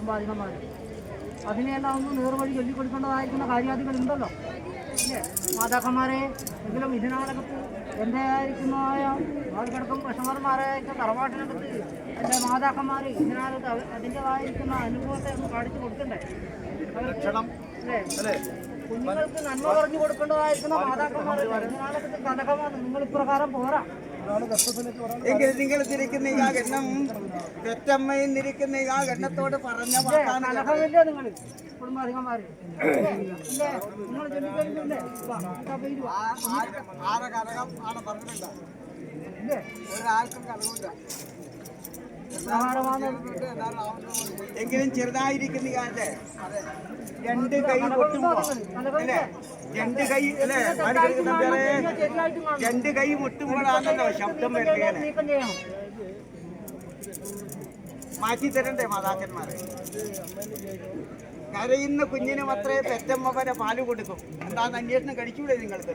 കുടുംബാധികന്മാർ. അതിനെല്ലാം ഒന്ന് നേർവഴി ചൊല്ലിക്കൊടുക്കേണ്ടതായിരിക്കുന്ന കാര്യാദികളുണ്ടല്ലോ അല്ലേ മാതാക്കന്മാരെ. എങ്കിലും ഇതിനകത്ത് എൻ്റെ ആയിരിക്കുന്നതായ ആൾക്കിടക്കും വിഷമന്മാരായിരിക്കും തറവാട്ടിനകത്ത് എൻ്റെ മാതാക്കന്മാർ ഇതിനകത്ത് അതിൻ്റെതായിരിക്കുന്ന അനുഭവത്തെ ഒന്ന് കാണിച്ചു കൊടുക്കണ്ടേ അല്ലേ. കുഞ്ഞുങ്ങൾക്ക് നന്മ പറഞ്ഞു കൊടുക്കേണ്ടതായിരിക്കുന്ന മാതാക്കന്മാർ ഇതിനകത്ത് കലഹമാണ്. നിങ്ങൾ ഇപ്രകാരം പോരാ. എങ്കിൽ നിങ്ങൾ തിരിക്കുന്ന ആ ഗണ്ണം പെറ്റമ്മയും നിരിക്കുന്ന ആ ഗണ്ണത്തോട് പറഞ്ഞ കലഹമില്ലേ നിങ്ങൾ കുടുംബാധികന്മാർ നിങ്ങൾ ജനിക്കലില്ലേ ആരെ കലഹം ആണ് പറഞ്ഞിട്ടില്ല. ഒരാൾക്കും കലഹമില്ല. എങ്കിലും ചെറുതായിരിക്കുന്ന കാലത്തെ രണ്ട് കൈ പൊട്ടുമ്പോ അല്ലേ രണ്ട് കൈ അല്ലേ രണ്ട് കൈ മുട്ടുമ്പോഴാണല്ലോ ശബ്ദം വരുകയാണ്. മാറ്റി തരണ്ടേ മാതാക്കന്മാരെ. കരയുന്ന കുഞ്ഞിനും അത്രേ പെറ്റമ്മ വരെ പാല് കൊടുക്കും. എന്താന്ന് അന്വേഷണം കഴിച്ചൂടെ നിങ്ങൾക്ക്?